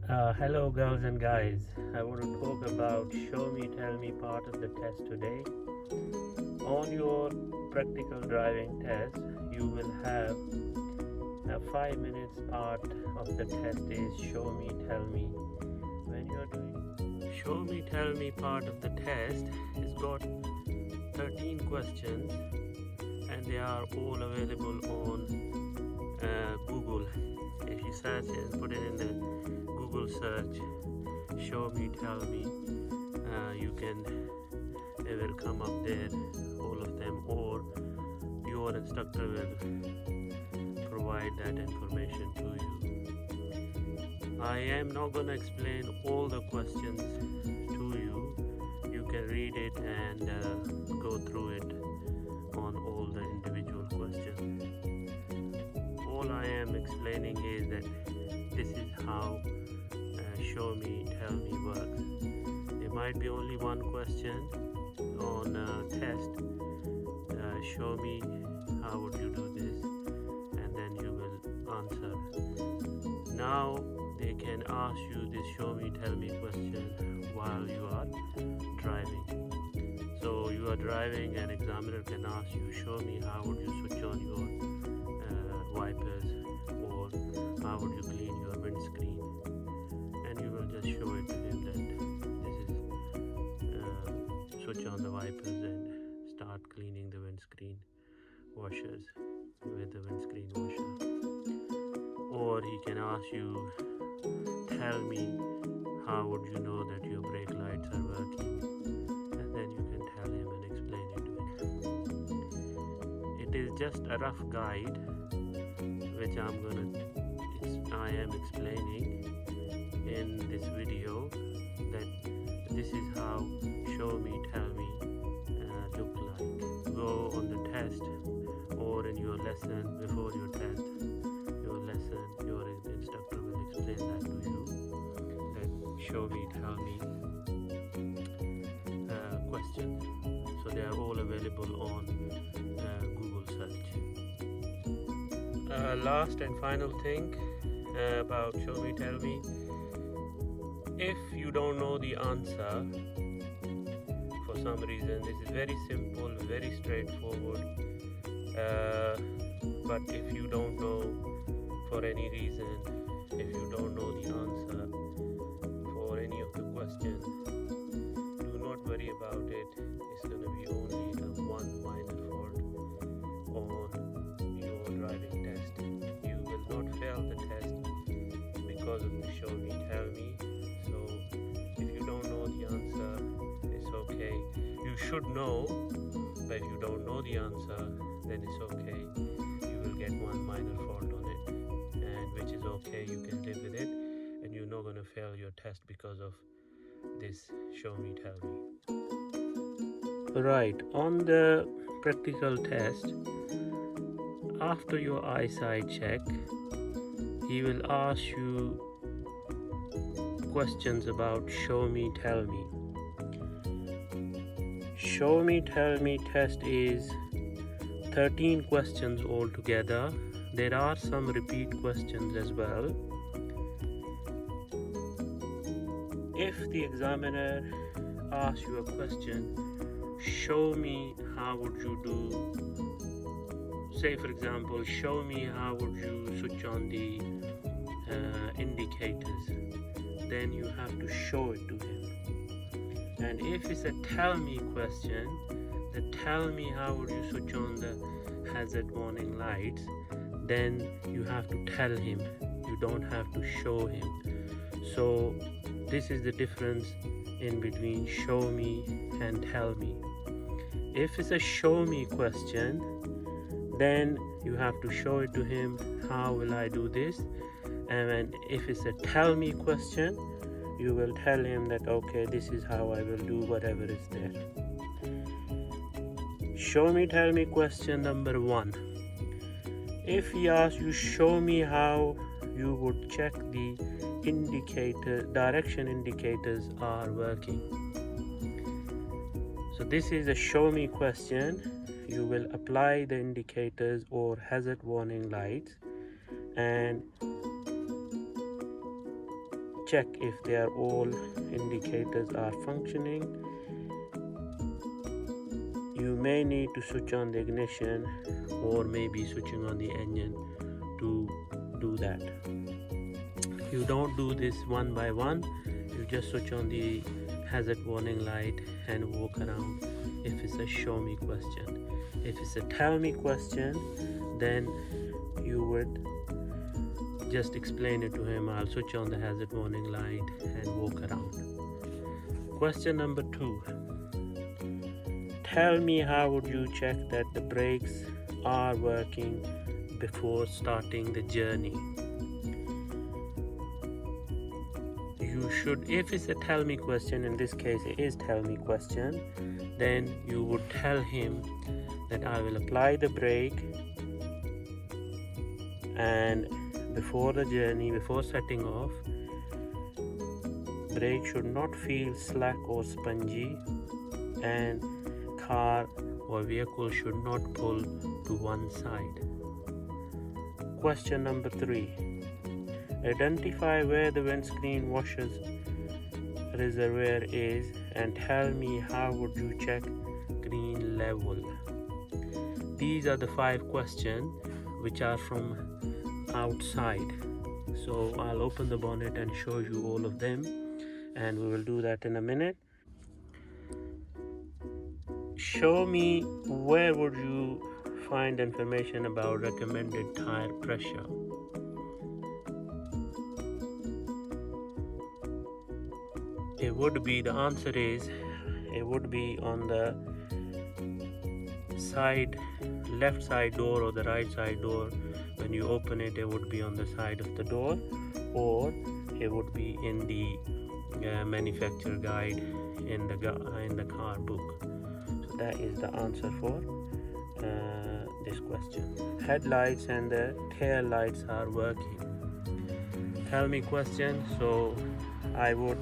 Hello girls and guys, I want to talk about show me tell me part of the test today. On your practical driving test you will have a 5 minutes part of the test is show me tell me. When you are doing show me tell me part of the test, it's got 13 questions and they are all available on Google. If you search and put it in the Google search show me tell me, it will come up there, all of them, or your instructor will provide that information to you. I am not going to explain all the questions to you. You can read it and go through it on all the individual questions. All I am explaining is that this is how show me tell me works. There might be only one question on test, show me how would you do this, and then you will answer. Now they can ask you this show me tell me question while you are driving. So you are driving, an examiner can ask you show me how would you switch on your wipers, or how would you clean your windscreen, and you will just show it to him that this is switch on the wipers and start cleaning the windscreen washers with the windscreen washer. Or he can ask you, tell me how would you know that your brake lights are working, and then you can tell him and explain it to him. It is just a rough guide which I am explaining in this video, that this is how show me tell me look like. Go on the test or in your lesson, before your test, your lesson, your instructor will explain that to you, that show me tell me questions. So they are all available on Google search. Last and final thing about show me tell me, if you don't know the answer for some reason, this is very simple, very straightforward, but if you don't know for any reason, if you don't know the answer for any of the questions, do not worry about it. It's going to be only one minor fault on your driving test. You will not fail the test because of the show me tell me. So if you don't know the answer, it's okay. You should know, but if you don't know the answer, then it's okay. You will get one minor fault on it, and which is okay. You can live with it, and you're not going to fail your test because of this show me tell me. Right, on the practical test, after your eyesight check, he will ask you questions about show me tell me. Show me tell me test is 13 questions altogether. There are some repeat questions as well. If the examiner asks you a question, show me how would you do, say for example, show me how would you switch on the indicators, then you have to show it to him. And if it's a tell me question, the tell me how would you switch on the hazard warning lights, then you have to tell him, you don't have to show him. So this is the difference in between show me and tell me. If it's a show me question, then you have to show it to him, how will I do this? And if it's a tell me question, you will tell him that okay, this is how I will do whatever is there. Show me tell me question number 1. If he asks you show me how you would check the direction indicators are working. So this is a show me question. You will apply the indicators or hazard warning lights and check if they are all indicators are functioning. You may need to switch on the ignition or maybe switching on the engine to do that. You don't do this one by one. You just switch on the hazard warning light and walk around if it's a show me question. If it's a tell me question, then you would just explain it to him. I'll switch on the hazard warning light and walk around. Question number 2. Tell me how would you check that the brakes are working before starting the journey. You should, if it's a tell me question, in this case it is tell me question, then you would tell him that I will apply the brake, and before the journey, before setting off, brake should not feel slack or spongy, and car or vehicle should not pull to one side. Question number 3. Identify where the windscreen washers reservoir is and tell me how would you check green level. These are the 5 questions which are from outside. So I'll open the bonnet and show you all of them, and we will do that in a minute. Show me where would you find information about recommended tire pressure. It would be, the answer is, it would be on the side, left side door or the right side door. When you open it, it would be on the side of the door, or it would be in the manufacturer guide in the car book. So that is the answer for this question. Headlights and the tail lights are working. Tell me question. So I would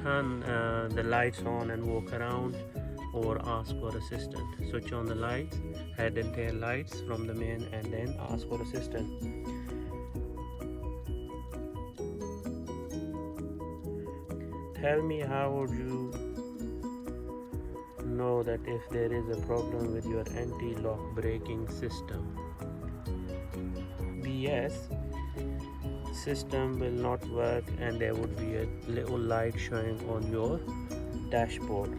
turn the lights on and walk around, or ask for assistance. Switch on the lights, head and tail lights from the main, and then ask for assistance. Tell me how would you know that if there is a problem with your anti-lock braking system. BS system will not work and there would be a little light showing on your dashboard.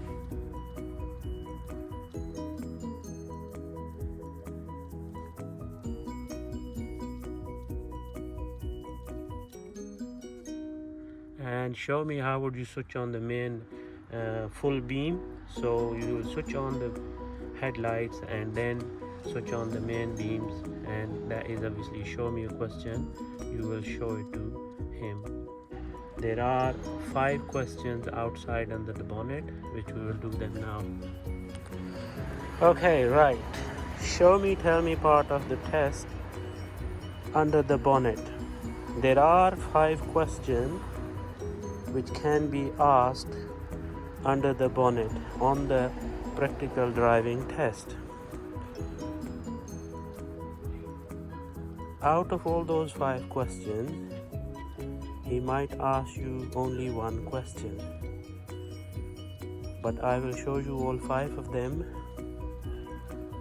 And show me how would you switch on the main full beam. So you will switch on the headlights and then switch on the main beams, and that is obviously show me a question. You will show it to him. There are 5 questions outside under the bonnet, which we will do them now. Okay, right. Show me, tell me part of the test under the bonnet. There are 5 questions which can be asked under the bonnet on the practical driving test. Out of all those 5 questions, he might ask you only one question, but I will show you all 5 of them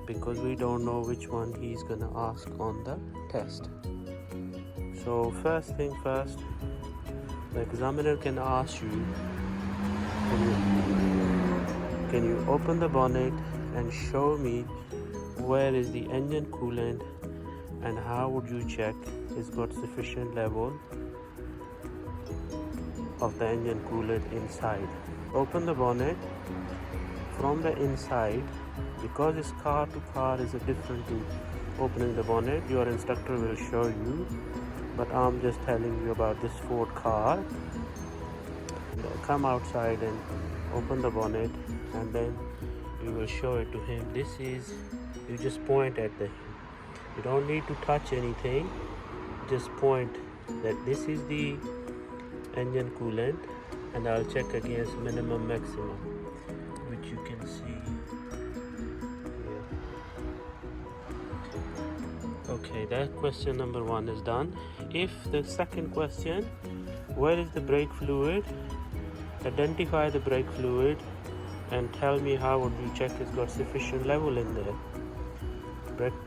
because we don't know which one he's gonna ask on the test. So first thing first, the examiner can ask you, can you open the bonnet and show me where is the engine coolant, and how would you check it's got sufficient level of the engine coolant inside. Open the bonnet from the inside. Because it's car to car is different to opening the bonnet. Your instructor will show you, but I'm just telling you about this Ford car. Come outside and open the bonnet, and then you will show it to him. This is, you just point at the, you don't need to touch anything, just point that this is the engine coolant, and I'll check against minimum maximum, which you can see Okay, that question number 1 is done. If the second question, where is the brake fluid? Identify the brake fluid and tell me how would you check it's got sufficient level in there.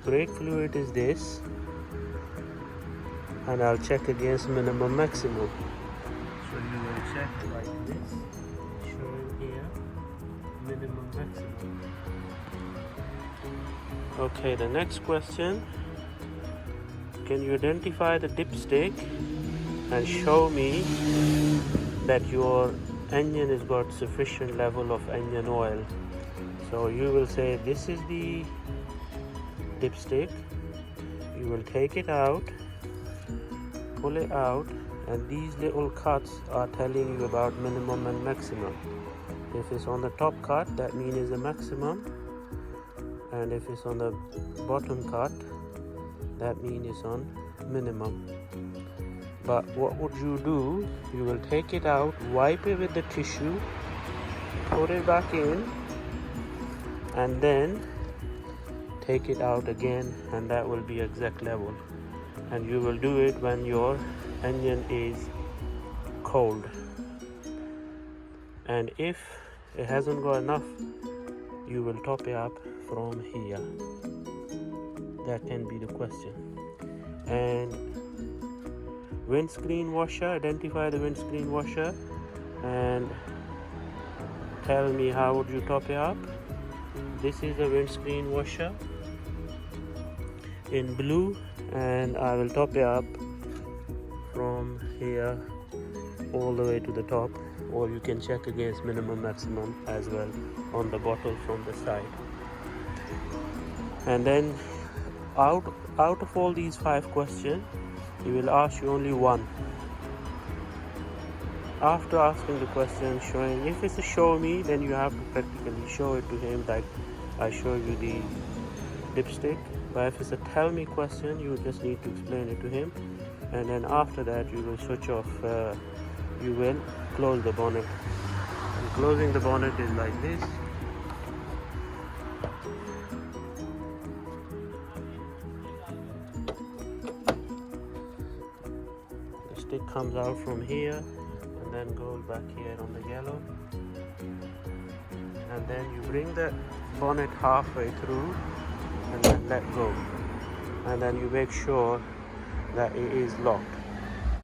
Brake fluid is this, and I'll check against minimum maximum. So you will check like this, showing here minimum maximum. Okay, the next question, can you identify the dipstick and show me that your engine has got sufficient level of engine oil? So you will say this is the dipstick, you will take it out, pull it out, and these little cuts are telling you about minimum and maximum. If it's on the top cut, that means it's the maximum, and if it's on the bottom cut, that means it's on minimum. But what would you do? You will take it out, wipe it with the tissue, put it back in, and then take it out again, and that will be exact level. And you will do it when your engine is cold. And if it hasn't got enough, you will top it up from here. That can be the question. And windscreen washer, identify the windscreen washer and tell me how would you top it up. This is the windscreen washer in blue, and I will top it up from here all the way to the top, or you can check against minimum maximum as well on the bottle from the side. And then out of all these 5 questions, he will ask you only one. After asking the question, showing, if it's a show me, then you have to practically show it to him, like I show you the dipstick. But if it's a tell me question, you just need to explain it to him, and then after that you will switch off, you will close the bonnet. And closing the bonnet is like this. The stick comes out from here and then goes back here on the yellow, and then you bring the bonnet halfway through and then let go, and then you make sure that it is locked.